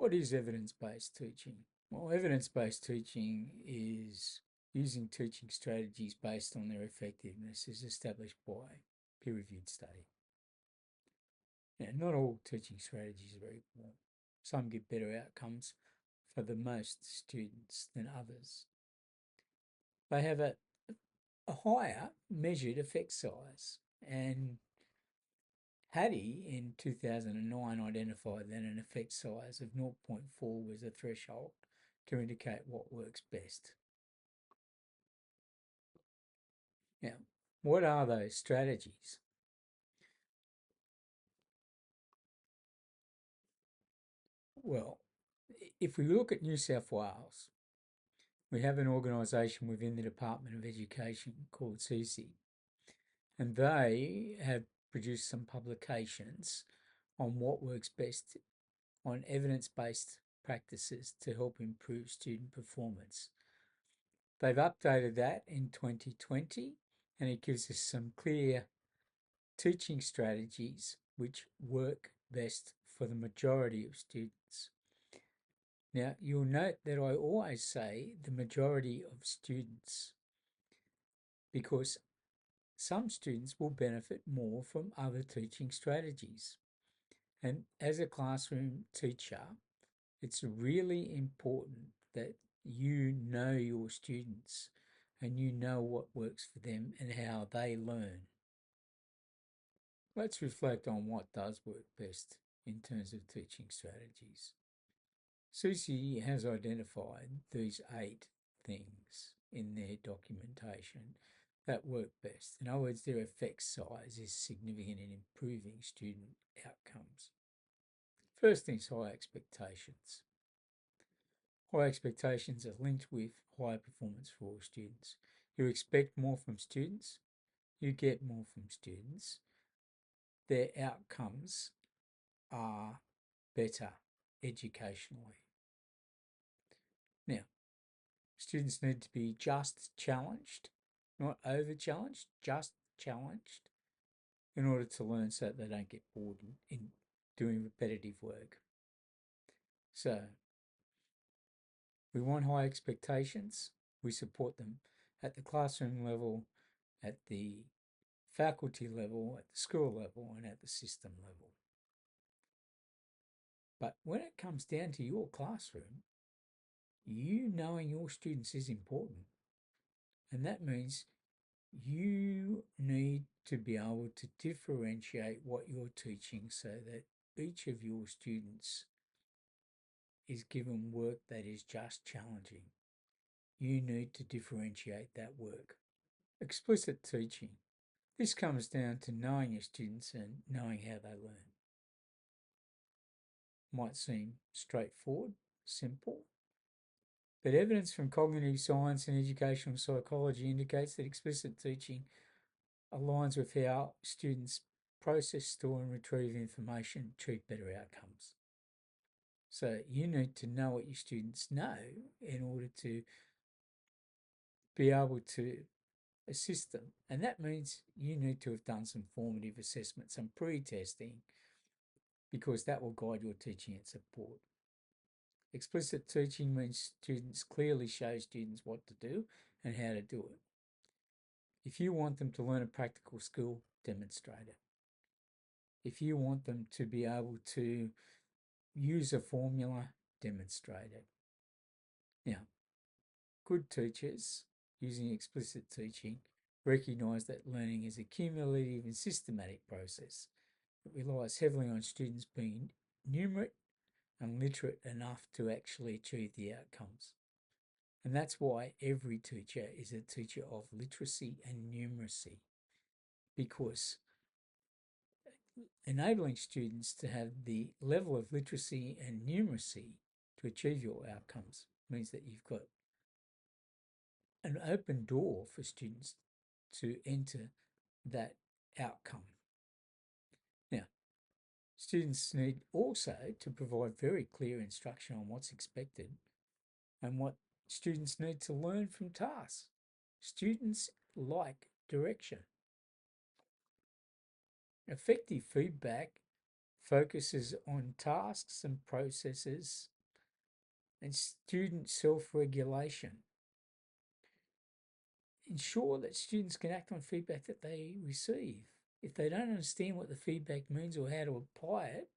What is evidence-based teaching? Well, evidence-based teaching is using teaching strategies based on their effectiveness as established by peer-reviewed study. Now, not all teaching strategies are equal. Some give better outcomes for the most students than others. They have a higher measured effect size, and Hattie in 2009 identified that an effect size of 0.4 was a threshold to indicate what works best. Now, what are those strategies? Well, if we look at New South Wales, we have an organisation within the Department of Education called CC, and they have produced some publications on what works best on evidence-based practices to help improve student performance. They've updated that in 2020, and it gives us some clear teaching strategies which work best for the majority of students. Now, you'll note that I always say the majority of students because some students will benefit more from other teaching strategies. And as a classroom teacher, it's really important that you know your students and you know what works for them and how they learn. Let's reflect on what does work best in terms of teaching strategies. Susie has identified these 8 things in their documentation that work best. In other words, their effect size is significant in improving student outcomes. First thing is high expectations. High expectations are linked with high performance for all students. You expect more from students, you get more from students. Their outcomes are better educationally. Now, students need to be just challenged, not over challenged, just challenged in order to learn so that they don't get bored in doing repetitive work. So, we want high expectations. We support them at the classroom level, at the faculty level, at the school level, and at the system level. But when it comes down to your classroom, you knowing your students is important. And that means you need to be able to differentiate what you're teaching so that each of your students is given work that is just challenging. You need to differentiate that work. Explicit teaching. This comes down to knowing your students and knowing how they learn. Might seem straightforward, simple, but evidence from cognitive science and educational psychology indicates that explicit teaching aligns with how students process, store, and retrieve information, achieve better outcomes. So you need to know what your students know in order to be able to assist them. And that means you need to have done some formative assessment, some pre-testing, because that will guide your teaching and support. Explicit teaching means students clearly show students what to do and how to do it. If you want them to learn a practical skill, demonstrate it. If you want them to be able to use a formula, demonstrate it. Now, good teachers using explicit teaching recognise that learning is a cumulative and systematic process that relies heavily on students being numerate and literate enough to actually achieve the outcomes. And that's why every teacher is a teacher of literacy and numeracy, because enabling students to have the level of literacy and numeracy to achieve your outcomes means that you've got an open door for students to enter that outcome. Now, students need also to provide very clear instruction on what's expected and what students need to learn from tasks. Students like direction. Effective feedback focuses on tasks and processes and student self-regulation. Ensure that students can act on feedback that they receive. If they don't understand what the feedback means or how to apply it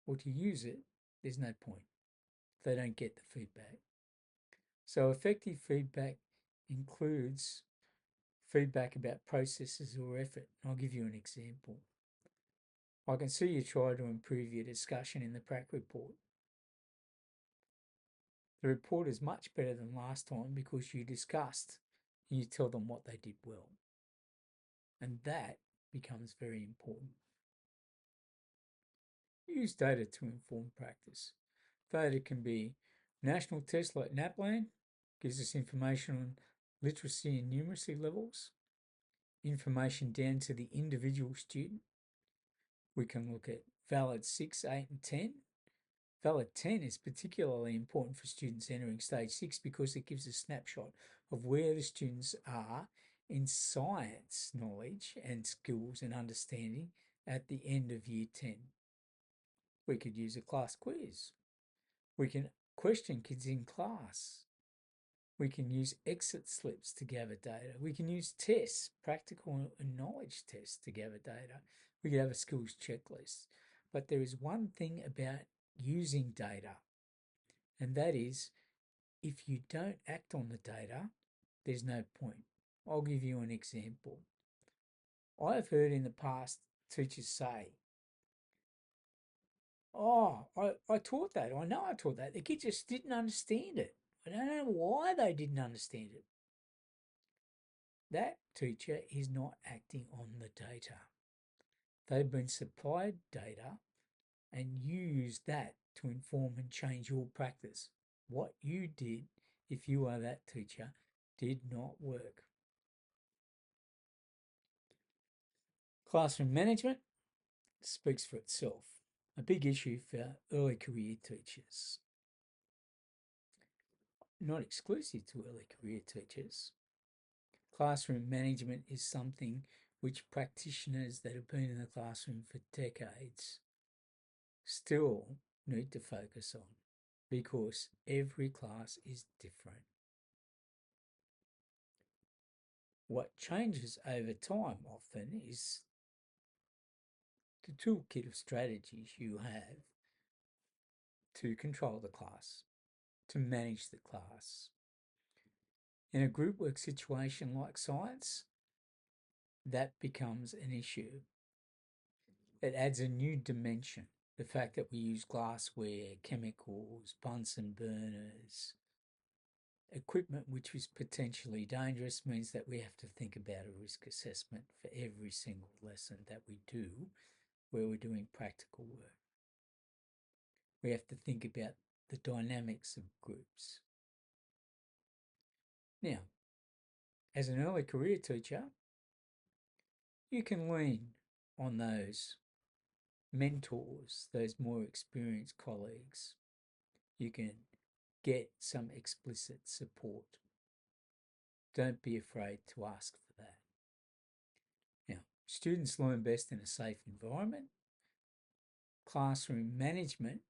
or to use it, there's no point. They don't get the feedback. So effective feedback includes feedback about processes or effort. I'll give you an example. I can see you try to improve your discussion in the prac report. The report is much better than last time because you discussed and you tell them what they did well. And that becomes very important. Use data to inform practice. Data can be national tests like NAPLAN, gives us information on literacy and numeracy levels, information down to the individual student. We can look at valid 6, 8 and 10. Valid 10 is particularly important for students entering stage 6 because it gives a snapshot of where the students are in science knowledge and skills and understanding at the end of year 10. We could use a class quiz. We can question kids in class. We can use exit slips to gather data. We can use tests, practical and knowledge tests to gather data. We could have a skills checklist. But there is one thing about using data, and that is if you don't act on the data, there's no point. I'll give you an example. I've heard in the past teachers say, oh, I taught that. I know I taught that. The kids just didn't understand it. I don't know why they didn't understand it. That teacher is not acting on the data. They've been supplied data and you use that to inform and change your practice. What you did, if you are that teacher, did not work. Classroom management speaks for itself. A big issue for early career teachers. Not exclusive to early career teachers. Classroom management is something which practitioners that have been in the classroom for decades still need to focus on because every class is different. What changes over time often is the toolkit of strategies you have to control the class, to manage the class. In a group work situation like science, that becomes an issue. It adds a new dimension. The fact that we use glassware, chemicals, Bunsen burners, equipment which is potentially dangerous means that we have to think about a risk assessment for every single lesson that we do where we're doing practical work. We have to think about the dynamics of groups. Now, as an early career teacher, you can lean on those mentors, those more experienced colleagues. You can get some explicit support. Don't be afraid to ask for that. Now, students learn best in a safe environment. Classroom management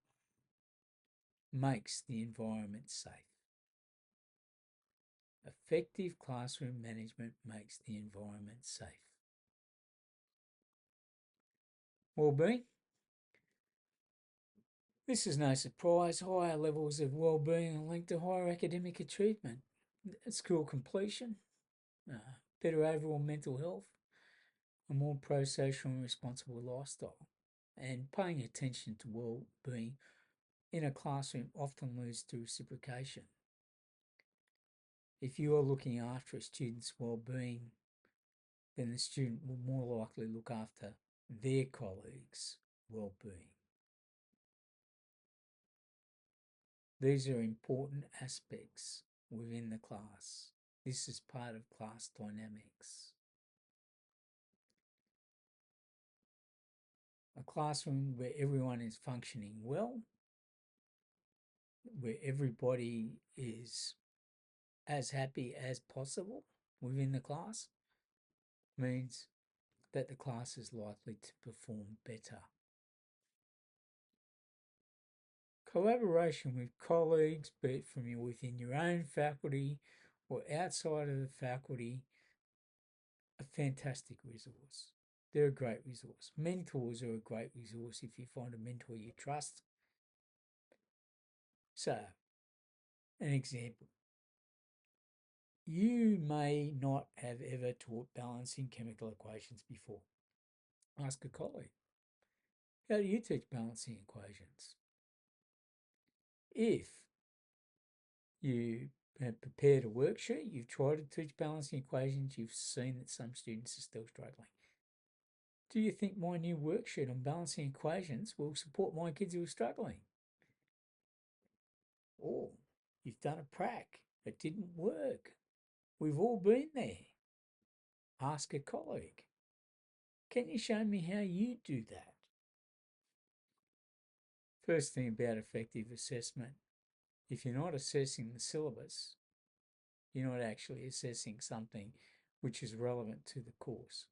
makes the environment safe. Effective classroom management makes the environment safe. Wellbeing. This is no surprise. Higher levels of wellbeing are linked to higher academic achievement, school completion, better overall mental health, a more pro-social and responsible lifestyle. And paying attention to well-being in a classroom often leads to reciprocation. If you are looking after a student's well-being, then the student will more likely look after their colleagues' well-being. These are important aspects within the class. This is part of class dynamics. A classroom where everyone is functioning well, where everybody is as happy as possible within the class, means that the class is likely to perform better. Collaboration with colleagues, be it from within your own faculty or outside of the faculty, a fantastic resource. They're a great resource. Mentors are a great resource if you find a mentor you trust. So, an example. You may not have ever taught balancing chemical equations before. Ask a colleague, how do you teach balancing equations? If you have prepared a worksheet, you've tried to teach balancing equations, you've seen that some students are still struggling. Do you think my new worksheet on balancing equations will support my kids who are struggling? Or you've done a prac, it didn't work. We've all been there. Ask a colleague. Can you show me how you do that? First thing about effective assessment, if you're not assessing the syllabus, you're not actually assessing something which is relevant to the course.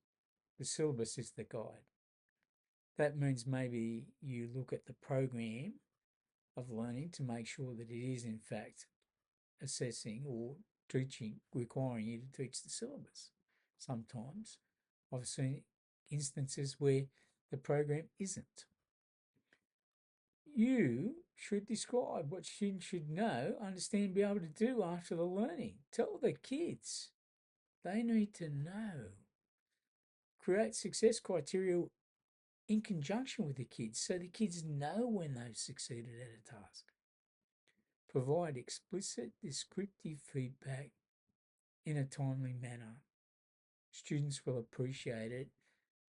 The syllabus is the guide. That means maybe you look at the program of learning to make sure that it is in fact assessing or teaching, requiring you to teach the syllabus. Sometimes I've seen instances where the program isn't. You should describe what students should know, understand, be able to do after the learning. Tell the kids they need to know. Create success criteria in conjunction with the kids so the kids know when they've succeeded at a task. Provide explicit descriptive feedback in a timely manner. Students will appreciate it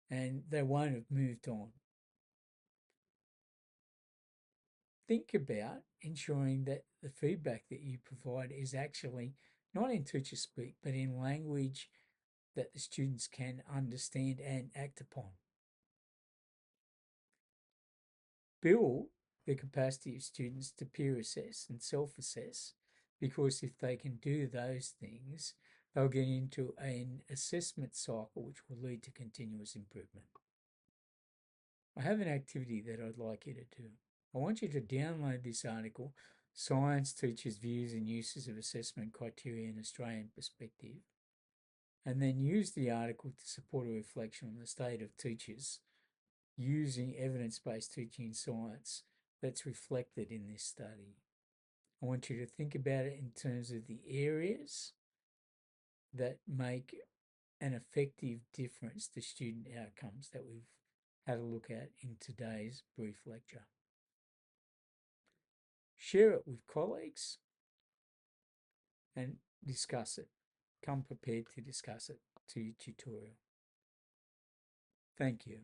and they won't have moved on. Think about ensuring that the feedback that you provide is actually not in teacher speak, but in language that the students can understand and act upon. Build the capacity of students to peer assess and self-assess, because if they can do those things, they'll get into an assessment cycle which will lead to continuous improvement. I have an activity that I'd like you to do. I want you to download this article, Science Teachers' Views and Uses of Assessment Criteria in Australian Perspective, and then use the article to support a reflection on the state of teachers using evidence-based teaching in science that's reflected in this study. I want you to think about it in terms of the areas that make an effective difference to student outcomes that we've had a look at in today's brief lecture. Share it with colleagues and discuss it. Come prepared to discuss it to your tutorial. Thank you.